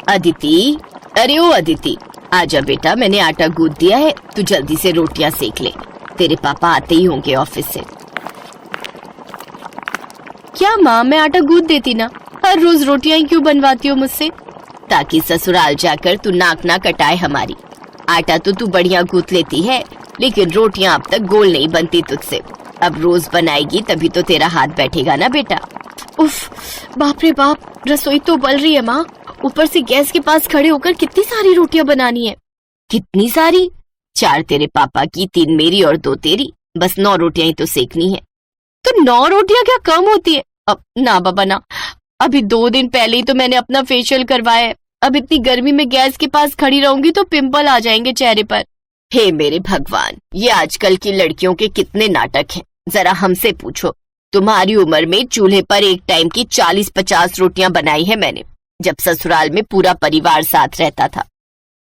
अदिति, अरे ओ अदिति, आजा बेटा, मैंने आटा गूंद दिया है, तू जल्दी से रोटियां सेक ले, तेरे पापा आते ही होंगे ऑफिस से। क्या माँ, मैं आटा गूंद देती ना, हर रोज रोटियां ही क्यों बनवाती हो मुझसे? ताकि ससुराल जाकर तू नाक ना कटाए हमारी। आटा तो तू बढ़िया गूंद लेती है, लेकिन रोटियां अब तक गोल नहीं बनती तुझसे। अब रोज बनाएगी तभी तो तेरा हाथ बैठेगा ना बेटा। उफ, बाप रे बाप, रसोई तो उबल रही है माँ, ऊपर से गैस के पास खड़े होकर कितनी सारी रोटियां बनानी है। कितनी सारी? 4 तेरे पापा की, 3 मेरी और 2 तेरी, बस 9 रोटियां ही तो सेकनी है। तो 9 रोटियां क्या कम होती है? अब ना बाबा ना, अभी 2 दिन पहले ही तो मैंने अपना फेशियल करवाया है। अब इतनी गर्मी में गैस के पास खड़ी रहूंगी तो पिंपल आ जाएंगे चेहरे पर। हे मेरे भगवान, ये आजकल की लड़कियों के कितने नाटक हैं। जरा हमसे पूछो, तुम्हारी उम्र में चूल्हे पर एक टाइम की 40-50 रोटियां बनाई है मैंने, जब ससुराल में पूरा परिवार साथ रहता था।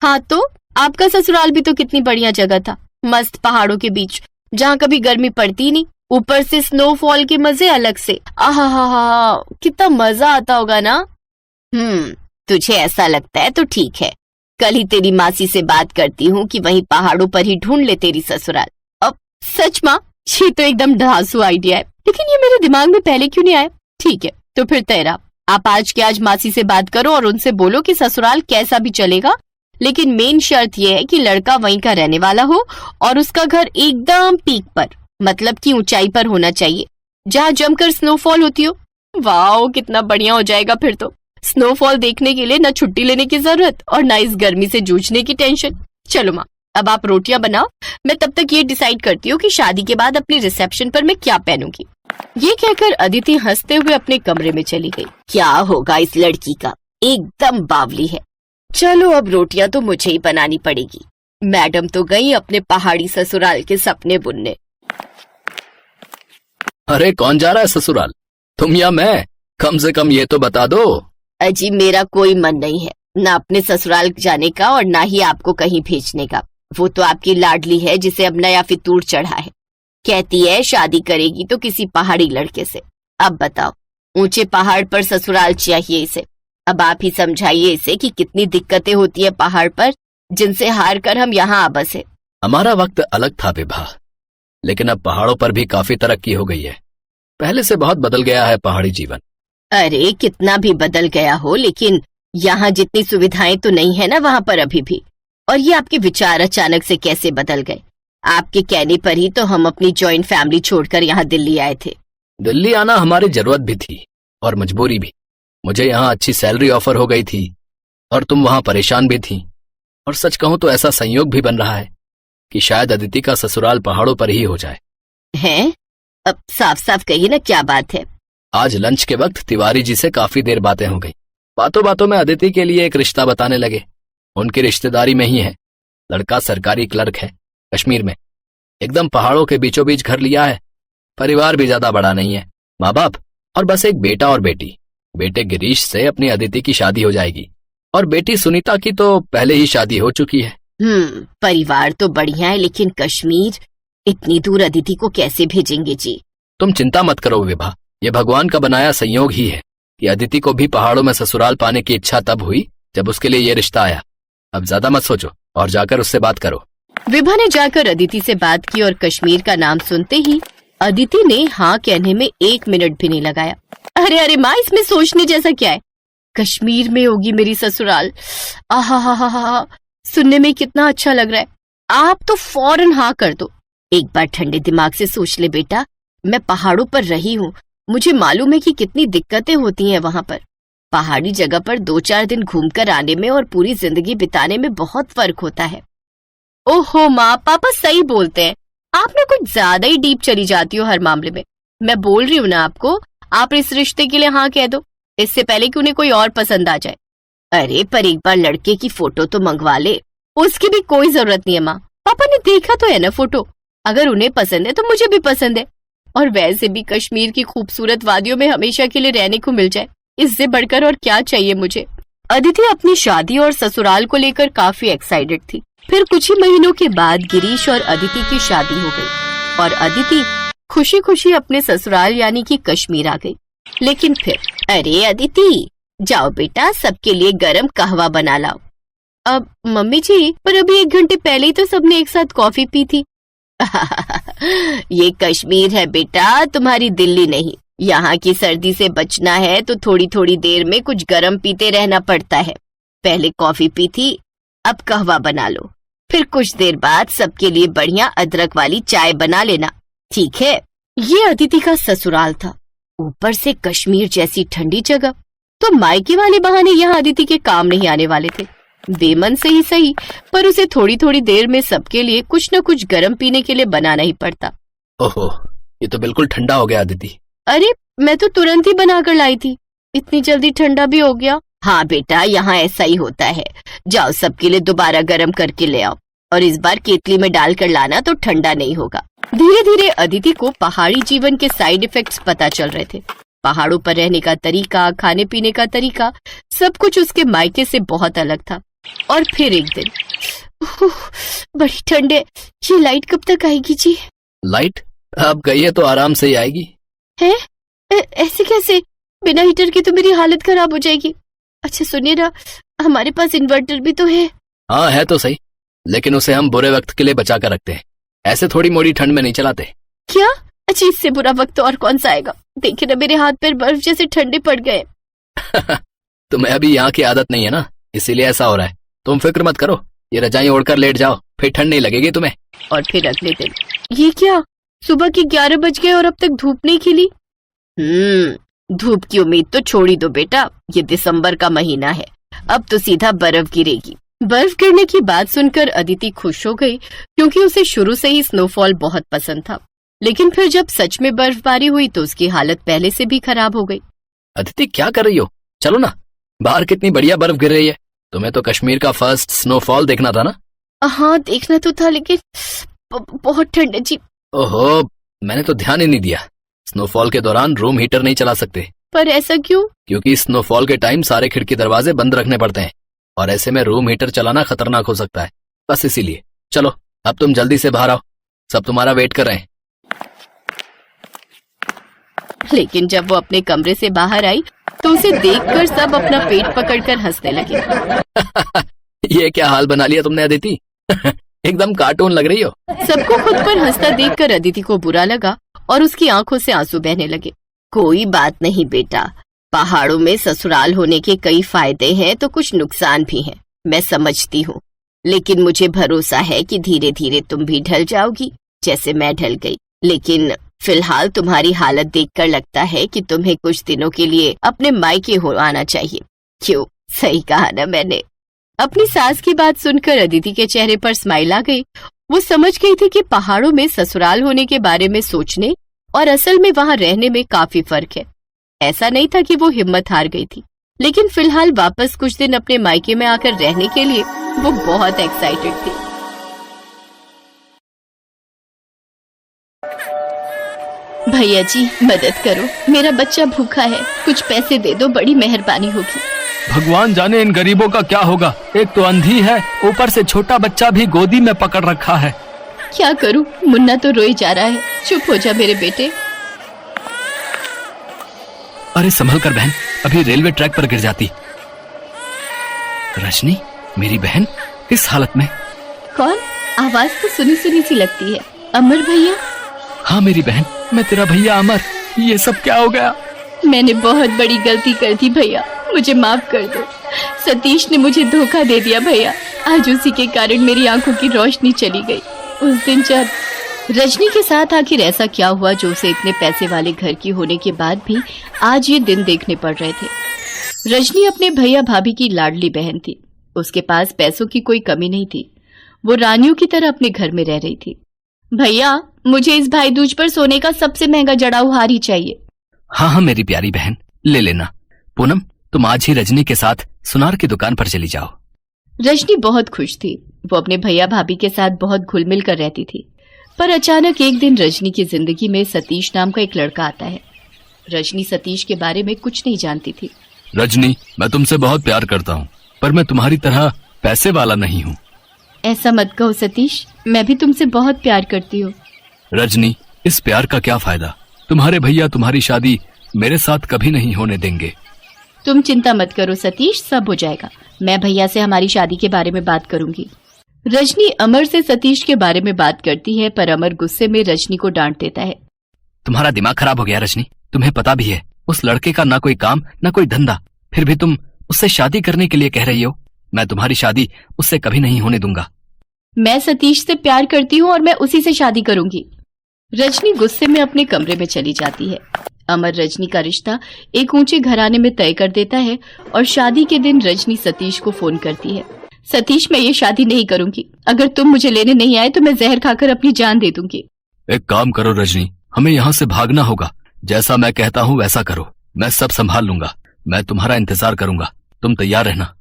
हाँ तो आपका ससुराल भी तो कितनी बढ़िया जगह था, मस्त पहाड़ों के बीच, जहाँ कभी गर्मी पड़ती नहीं, ऊपर से स्नोफॉल के मजे अलग से। आहा, कितना मजा आता होगा ना। तुझे ऐसा लगता है तो ठीक है, कल ही तेरी मासी से बात करती हूँ कि वहीं पहाड़ों पर ही ढूंढ ले तेरी ससुराल। अब सच माँ, ये तो एकदम ढांसू आइडिया है, लेकिन ये मेरे दिमाग में पहले क्यों नहीं आया? ठीक है, तो फिर तेरा, आप आज के आज मासी से बात करो और उनसे बोलो कि ससुराल कैसा भी चलेगा, लेकिन मेन शर्त यह है कि लड़का वहीं का रहने वाला हो और उसका घर एकदम पीक पर, मतलब कि ऊंचाई पर होना चाहिए, जहाँ जमकर स्नोफॉल होती हो। वाह, कितना बढ़िया हो जाएगा फिर तो। स्नोफॉल देखने के लिए न छुट्टी लेने की जरूरत और न इस गर्मी से जूझने की टेंशन। चलो माँ, अब आप रोटियां बनाओ, मैं तब तक ये डिसाइड करती हूँ कि शादी के बाद अपनी रिसेप्शन पर मैं क्या पहनूंगी। ये कहकर अदिति हंसते हुए अपने कमरे में चली गई। क्या होगा इस लड़की का, एकदम बावली है। चलो अब रोटियां तो मुझे ही बनानी पड़ेगी। मैडम तो गई अपने पहाड़ी ससुराल के सपने बुनने। अरे कौन जा रहा है ससुराल, तुम या मैं? कम से कम ये तो बता दो। अजी मेरा कोई मन नहीं है, ना अपने ससुराल जाने का और ना ही आपको कहीं भेजने का। वो तो आपकी लाडली है जिसे अब नया फितूर चढ़ा है, कहती है शादी करेगी तो किसी पहाड़ी लड़के से। अब बताओ, ऊंचे पहाड़ पर ससुराल चाहिए इसे। अब आप ही समझाइए इसे कि कितनी दिक्कतें होती है पहाड़ पर, जिनसे हार कर हम यहाँ आ बसे। हमारा वक्त अलग था विभा, लेकिन अब पहाड़ों पर भी काफी तरक्की हो गई है। पहले से बहुत बदल गया है पहाड़ी जीवन। अरे कितना भी बदल गया हो, लेकिन यहाँ जितनी सुविधाएं तो नहीं है ना वहाँ पर अभी भी। और ये आपके विचार अचानक से कैसे बदल गए? आपके कहने पर ही तो हम अपनी जॉइंट फैमिली छोड़कर यहाँ दिल्ली आए थे। दिल्ली आना हमारी जरूरत भी थी और मजबूरी भी। मुझे यहाँ अच्छी सैलरी ऑफर हो गई थी और तुम वहाँ परेशान भी थी। और सच कहूँ तो ऐसा संयोग भी बन रहा है कि शायद अदिति का ससुराल पहाड़ों पर ही हो जाए। हैं? अब साफ साफ कहिए ना, क्या बात है? आज लंच के वक्त तिवारी जी से काफी देर बातें हो गई। बातों बातों में अदिति के लिए एक रिश्ता बताने लगे। उनकी रिश्तेदारी में ही है। लड़का सरकारी क्लर्क है, कश्मीर में, एकदम पहाड़ों के बीचों बीच घर लिया है। परिवार भी ज्यादा बड़ा नहीं है, माँ बाप और बस एक बेटा और बेटी। बेटे गिरीश से अपनी अदिति की शादी हो जाएगी और बेटी सुनीता की तो पहले ही शादी हो चुकी है। परिवार तो बढ़िया है, लेकिन कश्मीर, इतनी दूर अदिति को कैसे भेजेंगे जी? तुम चिंता मत करो विभा, ये भगवान का बनाया संयोग ही है कि अदिति को भी पहाड़ों में ससुराल पाने की इच्छा तब हुई जब उसके लिए ये रिश्ता आया। अब ज्यादा मत सोचो और जाकर उससे बात करो। विभा ने जाकर अदिति से बात की और कश्मीर का नाम सुनते ही अदिति ने हाँ कहने में 1 मिनट भी नहीं लगाया। अरे अरे माँ, इसमें सोचने जैसा क्या है? कश्मीर में होगी मेरी ससुराल। आहा, सुनने में कितना अच्छा लग रहा है। आप तो फौरन हाँ कर दो। एक बार ठंडे दिमाग से सोच ले बेटा, मैं पहाड़ों पर रही हूँ, मुझे मालूम है कि कितनी दिक्कतें होती हैं वहाँ पर। पहाड़ी जगह पर 2-4 दिन घूमकर आने में और पूरी जिंदगी बिताने में बहुत फर्क होता है। ओहो माँ, पापा सही बोलते हैं, आप ना कुछ ज्यादा ही डीप चली जाती हो हर मामले में। मैं बोल रही हूँ ना आपको, आप इस रिश्ते के लिए हाँ कह दो, इससे पहले कि उन्हें कोई और पसंद आ जाए। अरे पर एक बार लड़के की फोटो तो मंगवा ले। उसकी भी कोई जरूरत नहीं है माँ, पापा ने देखा तो है ना फोटो। अगर उन्हें पसंद है तो मुझे भी पसंद है, और वैसे भी कश्मीर की खूबसूरत वादियों में हमेशा के लिए रहने को मिल जाए, इससे बढ़कर और क्या चाहिए मुझे। अदिति अपनी शादी और ससुराल को लेकर काफी एक्साइटेड थी। फिर कुछ ही महीनों के बाद गिरीश और अदिति की शादी हो गई और अदिति खुशी खुशी अपने ससुराल यानी कि कश्मीर आ गई। लेकिन फिर, अरे अदिति, जाओ बेटा, सबके लिए गरम कहवा बना लाओ। अब मम्मी जी, पर अभी 1 घंटे पहले ही तो सबने एक साथ कॉफी पी थी। ये कश्मीर है बेटा, तुम्हारी दिल्ली नहीं। यहाँ की सर्दी से बचना है तो थोड़ी थोड़ी देर में कुछ गरम पीते रहना पड़ता है। पहले कॉफी पी थी, अब कहवा बना लो, फिर कुछ देर बाद सबके लिए बढ़िया अदरक वाली चाय बना लेना, ठीक है? ये अदिति का ससुराल था, ऊपर से कश्मीर जैसी ठंडी जगह, तो मायके वाले बहाने यहाँ अदिति के काम नहीं आने वाले थे। बेमन से ही सही, पर उसे थोड़ी थोड़ी देर में सबके लिए कुछ न कुछ गरम पीने के लिए बनाना ही पड़ता। ओहो, ये तो बिल्कुल ठंडा हो गया अदिति। अरे मैं तो तुरंत ही बनाकर लाई थी, इतनी जल्दी ठंडा भी हो गया। हाँ बेटा, यहाँ ऐसा ही होता है। जाओ सबके लिए दोबारा गरम करके ले आओ, और इस बार केतली में डालकर लाना तो ठंडा नहीं होगा। धीरे धीरे अदिति को पहाड़ी जीवन के साइड इफेक्ट्स पता चल रहे थे। पहाड़ों पर रहने का तरीका, खाने पीने का तरीका, सब कुछ उसके मायके से बहुत अलग था। और फिर एक दिन, बड़ी ठंड है, ये लाइट कब तक आएगी जी? लाइट अब गई है तो आराम से ही आएगी। है? ऐसे कैसे? बिना हीटर के तो मेरी हालत खराब हो जाएगी। अच्छा सुनिए ना, हमारे पास इन्वर्टर भी तो है। हाँ है तो सही, लेकिन उसे हम बुरे वक्त के लिए बचा कर रखते हैं, ऐसे थोड़ी मोड़ी ठंड में नहीं चलाते। क्या? अच्छा, इससे बुरा वक्त और कौन सा आएगा? देखिए ना, मेरे हाथ पैर बर्फ जैसे ठंडे पड़ गए। तुम्हें अभी यहाँ की आदत नहीं है ना, इसीलिए ऐसा हो रहा है। तुम फिक्र मत करो, ये रजाई ओढ़कर लेट जाओ, फिर ठंड नहीं लगेगी तुम्हें। और फिर अगले दिन, ये क्या, सुबह के 11 बज गए और अब तक धूप नहीं खिली। धूप की उम्मीद तो छोड़ ही दो बेटा, ये दिसंबर का महीना है, अब तो सीधा बर्फ गिरेगी। बर्फ गिरने की बात सुनकर अदिति खुश हो गई, क्योंकि उसे शुरू से ही स्नोफॉल बहुत पसंद था। लेकिन फिर जब सच में बर्फबारी हुई तो उसकी हालत पहले से भी खराब हो गई। अदिति क्या कर रही हो? चलो ना, बाहर कितनी बढ़िया बर्फ गिर रही है। तुम्हें तो कश्मीर का फर्स्ट स्नोफॉल देखना था ना? हाँ देखना तो था, लेकिन बहुत ठंड है जी। ओहो, मैंने तो ध्यान ही नहीं दिया। स्नोफॉल के दौरान रूम हीटर नहीं चला सकते। पर ऐसा क्यों? क्योंकि स्नोफॉल के टाइम सारे खिड़की दरवाजे बंद रखने पड़ते हैं, और ऐसे में रूम हीटर चलाना खतरनाक हो सकता है, बस इसीलिए। चलो अब तुम जल्दी से बाहर आओ, सब तुम्हारा वेट कर रहे हैं। लेकिन जब वो अपने कमरे से बाहर आई तो उसे देखकर सब अपना पेट पकड़कर हंसने लगे। ये क्या हाल बना लिया तुमने अदिति? एकदम कार्टून लग रही हो। सबको खुद पर हंसता देखकर अदिति को बुरा लगा और उसकी आंखों से आंसू बहने लगे। कोई बात नहीं बेटा, पहाड़ों में ससुराल होने के कई फायदे हैं तो कुछ नुकसान भी हैं, मैं समझती हूँ। लेकिन मुझे भरोसा है कि धीरे धीरे तुम भी ढल जाओगी, जैसे मैं ढल गई। लेकिन फिलहाल तुम्हारी हालत देखकर लगता है कि तुम्हें कुछ दिनों के लिए अपने मायके हो आना चाहिए। क्यों, सही कहा ना मैंने? अपनी सास की बात सुनकर अदिति के चेहरे पर स्माइल आ गई। वो समझ गई थी कि पहाड़ों में ससुराल होने के बारे में सोचने और असल में वहां रहने में काफी फर्क है। ऐसा नहीं था कि वो हिम्मत हार गई थी, लेकिन फिलहाल वापस कुछ दिन अपने मायके में आकर रहने के लिए वो बहुत एक्साइटेड थी। भैया जी मदद करो, मेरा बच्चा भूखा है, कुछ पैसे दे दो, बड़ी मेहरबानी होगी। भगवान जाने इन गरीबों का क्या होगा, एक तो अंधी है, ऊपर से छोटा बच्चा भी गोदी में पकड़ रखा है। क्या करूं, मुन्ना तो रोई जा रहा है। चुप हो जा मेरे बेटे। अरे संभल कर बहन, अभी रेलवे ट्रैक पर गिर जाती। रजनी, मेरी बहन इस हालत में? कौन? आवाज तो सुनी सुनी सी लगती है। अमर भैया? हाँ मेरी बहन, मैं तेरा भैया अमर। ये सब क्या हो गया? मैंने बहुत बड़ी गलती कर दी भैया, मुझे माफ कर दो। सतीश ने मुझे धोखा दे दिया भैया, आज उसी के कारण मेरी आंखों की रोशनी चली गई। उस दिन जब रजनी के साथ आखिर ऐसा क्या हुआ जो उसे इतने पैसे वाले घर की होने के बाद भी आज ये दिन देखने पड़ रहे थे। रजनी अपने भैया भाभी की लाडली बहन थी, उसके पास पैसों की कोई कमी नहीं थी। वो रानियों की तरह अपने घर में रह रही थी। भैया, मुझे इस भाई दूज पर सोने का सबसे महंगा जड़ाऊ हार ही चाहिए। हाँ हाँ मेरी प्यारी बहन, ले लेना। पूनम, तुम आज ही रजनी के साथ सुनार की दुकान पर चली जाओ। रजनी बहुत खुश थी, वो अपने भैया भाभी के साथ बहुत घुल मिल कर रहती थी। पर अचानक एक दिन रजनी की जिंदगी में सतीश नाम का एक लड़का आता है। रजनी सतीश के बारे में कुछ नहीं जानती थी। रजनी, मैं तुमसे बहुत प्यार करता हूँ, पर मैं तुम्हारी तरह पैसे वाला नहीं हूँ। ऐसा मत कहो सतीश, मैं भी तुमसे बहुत प्यार करती हूँ। रजनी, इस प्यार का क्या फायदा? तुम्हारे भैया तुम्हारी शादी मेरे साथ कभी नहीं होने देंगे। तुम चिंता मत करो सतीश, सब हो जाएगा। मैं भैया से हमारी शादी के बारे में बात करूंगी। रजनी अमर से सतीश के बारे में बात करती है, पर अमर गुस्से में रजनी को डांट देता है। तुम्हारा दिमाग खराब हो गया रजनी, तुम्हें पता भी है उस लड़के का ना कोई काम ना कोई धंधा, फिर भी तुम उससे शादी करने के लिए कह रही हो। मैं तुम्हारी शादी उससे कभी नहीं होने दूंगा। मैं सतीश से प्यार करती हूँ और मैं उसी से शादी करूंगी। रजनी गुस्से में अपने कमरे में चली जाती है। अमर रजनी का रिश्ता एक ऊंचे घराने में तय कर देता है और शादी के दिन रजनी सतीश को फोन करती है। सतीश, मैं ये शादी नहीं करूंगी। अगर तुम मुझे लेने नहीं आए तो मैं जहर खाकर अपनी जान दे दूंगी। एक काम करो रजनी, हमें यहाँ से भागना होगा। जैसा मैं कहता हूँ वैसा करो, मैं सब संभाल लूंगा। मैं तुम्हारा इंतजार करूंगा, तुम तैयार रहना।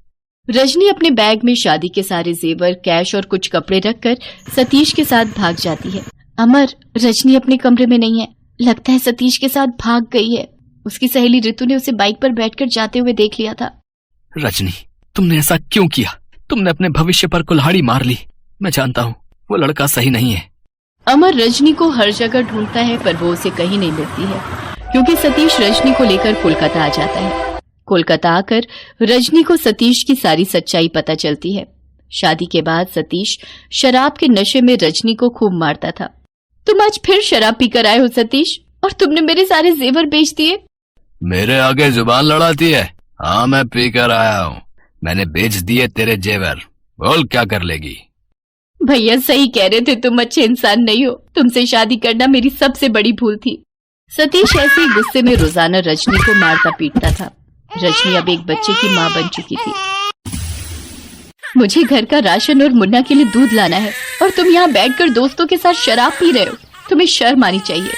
रजनी अपने बैग में शादी के सारे जेवर, कैश और कुछ कपड़े रखकर सतीश के साथ भाग जाती है। अमर, रजनी अपने कमरे में नहीं है। लगता है सतीश के साथ भाग गई है। उसकी सहेली ऋतु ने उसे बाइक पर बैठकर जाते हुए देख लिया था। रजनी, तुमने ऐसा क्यों किया? तुमने अपने भविष्य पर कुल्हाड़ी मार ली। मैं जानता हूँ वो लड़का सही नहीं है। अमर रजनी को हर जगह ढूंढता है, पर वो उसे कहीं नहीं मिलती है, क्योंकि सतीश रजनी को लेकर कोलकाता आ जाता है। कोलकाता आकर रजनी को सतीश की सारी सच्चाई पता चलती है। शादी के बाद सतीश शराब के नशे में रजनी को खूब मारता था। तुम आज फिर शराब पीकर आए हो सतीश, और तुमने मेरे सारे जेवर बेच दिए। मेरे आगे जुबान लड़ाती है? हाँ, मैं पीकर आया हूँ। मैंने बेच दिए तेरे जेवर। बोल क्या कर लेगी? भैया सही कह रहे थे, तुम अच्छे इंसान नहीं हो। तुमसे शादी करना मेरी सबसे बड़ी भूल थी। सतीश ऐसे ही गुस्से में रोजाना रजनी को मारता पीटता था। रजनी अब एक बच्चे की माँ बन चुकी थी। मुझे घर का राशन और मुन्ना के लिए दूध लाना है, और तुम यहाँ बैठकर दोस्तों के साथ शराब पी रहे हो। तुम्हें शर्म आनी चाहिए।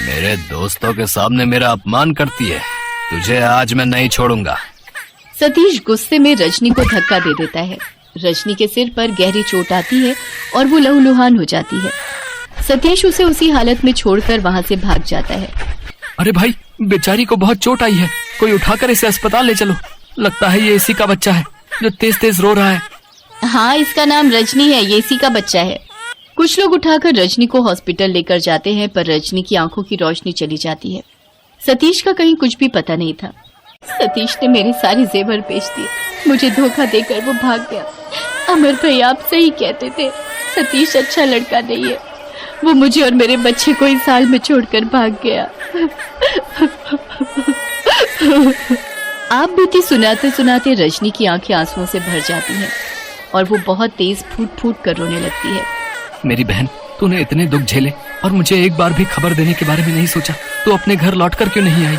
मेरे दोस्तों के सामने मेरा अपमान करती है। तुझे आज मैं नहीं छोड़ूंगा। सतीश गुस्से में रजनी को धक्का दे देता है। रजनी के सिर पर गहरी चोट आती है और वो लहूलुहान हो जाती है। सतीश उसे उसी हालत में छोड़कर वहाँ से भाग जाता है। अरे भाई, बेचारी को बहुत चोट आई है, कोई उठाकर इसे अस्पताल ले चलो। लगता है ये इसी का बच्चा है जो तेज तेज रो रहा है। हाँ, इसका नाम रजनी है, ये इसी का बच्चा है। कुछ लोग उठाकर रजनी को हॉस्पिटल लेकर जाते हैं, पर रजनी की आंखों की रोशनी चली जाती है। सतीश का कहीं कुछ भी पता नहीं था। सतीश ने मेरे सारे जेवर बेच दिए। मुझे धोखा देकर वो भाग गया। अमर भैया आप सही कहते थे, सतीश अच्छा लड़का नहीं है। वो मुझे और मेरे बच्चे को इस हाल में छोड़कर भाग गया। आप बीती सुनाते सुनाते रजनी की आंखें आंसुओं से भर जाती हैं और वो बहुत तेज फूट फूट कर रोने लगती है। मेरी बहन, तूने इतने दुख झेले और मुझे एक बार भी खबर देने के बारे में नहीं सोचा। तू अपने घर लौटकर क्यों नहीं आई?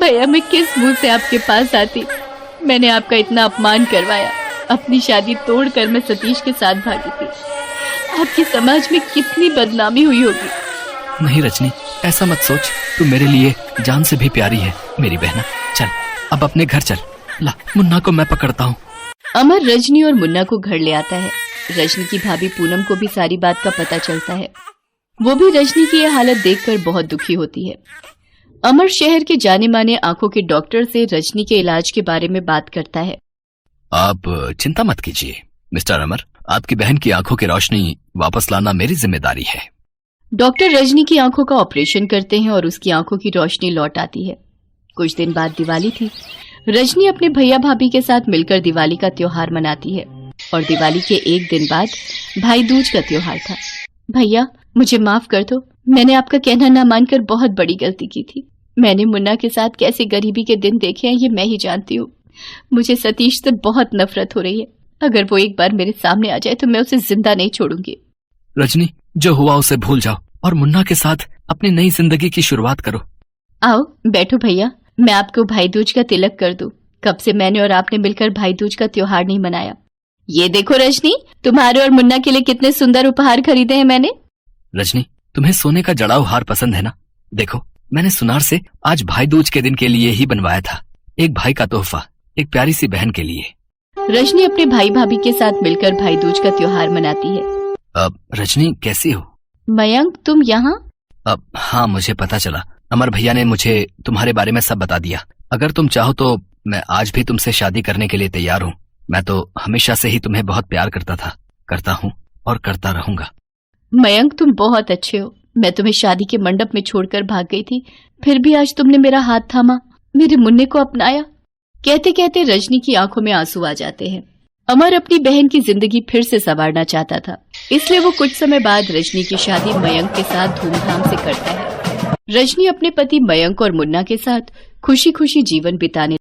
भैया, मैं किस मुंह से आपके पास आती? मैंने आपका इतना अपमान करवाया। अपनी शादी तोड़कर मैं सतीश के साथ भागी थी। आपके समाज में कितनी बदनामी हुई होगी। नहीं रजनी, ऐसा मत सोच। तू मेरे लिए जान से भी प्यारी है मेरी बहना। चल अब अपने घर चल। ला, मुन्ना को मैं पकड़ता हूँ। अमर रजनी और मुन्ना को घर ले आता है। रजनी की भाभी पूनम को भी सारी बात का पता चलता है। वो भी रजनी की यह हालत देखकर बहुत दुखी होती है। अमर शहर के जाने माने आंखों के डॉक्टर से रजनी के इलाज के बारे में बात करता है। आप चिंता मत कीजिए मिस्टर अमर, आपकी बहन की आंखों की रोशनी वापस लाना मेरी जिम्मेदारी है। डॉक्टर रजनी की आंखों का ऑपरेशन करते हैं और उसकी आंखों की रोशनी लौट आती है। कुछ दिन बाद दिवाली थी। रजनी अपने भैया भाभी के साथ मिलकर दिवाली का त्योहार मनाती है और दिवाली के एक दिन बाद भाई दूज का त्योहार था। भैया, मुझे माफ कर दो। मैंने आपका कहना ना मानकर बहुत बड़ी गलती की थी। मैंने मुन्ना के साथ कैसे गरीबी के दिन देखे हैं ये मैं ही जानती हूँ। मुझे सतीश से बहुत नफरत हो रही है। अगर वो एक बार मेरे सामने आ जाए तो मैं उसे जिंदा नहीं छोड़ूंगी। रजनी, जो हुआ उसे भूल जाओ और मुन्ना के साथ अपनी नई जिंदगी की शुरुआत करो। आओ बैठो भैया, मैं आपको भाई दूज का तिलक कर दूं। कब से मैंने और आपने मिलकर भाई दूज का त्योहार नहीं मनाया। ये देखो रजनी, तुम्हारे और मुन्ना के लिए कितने सुंदर उपहार खरीदे हैं मैंने। रजनी, तुम्हें सोने का जड़ाऊ हार पसंद है ना? देखो, मैंने सुनार से आज भाई दूज के दिन के लिए ही बनवाया था। एक भाई का तोहफा, एक प्यारी सी बहन के लिए। रजनी अपने भाई भाभी के साथ मिलकर भाई दूज का त्योहार मनाती है। अब रजनी कैसी हो? मयंक, तुम यहाँ? अब हाँ, मुझे पता चला। अमर भैया ने मुझे तुम्हारे बारे में सब बता दिया। अगर तुम चाहो तो मैं आज भी तुमसे शादी करने के लिए तैयार हूँ। मैं तो हमेशा से ही तुम्हें बहुत प्यार करता था, करता हूँ और करता रहूंगा। मयंक, तुम बहुत अच्छे हो। मैं तुम्हें शादी के मंडप में छोड़कर भाग गई थी, फिर भी आज तुमने मेरा हाथ थामा, मेरे मुन्ने को अपनाया। कहते कहते रजनी की आंखों में आंसू आ जाते हैं। अमर अपनी बहन की जिंदगी फिर से संवारना चाहता था, इसलिए वो कुछ समय बाद रजनी की शादी मयंक के साथ धूमधाम से करता है। रजनी अपने पति मयंक और मुन्ना के साथ खुशी खुशी जीवन बिताने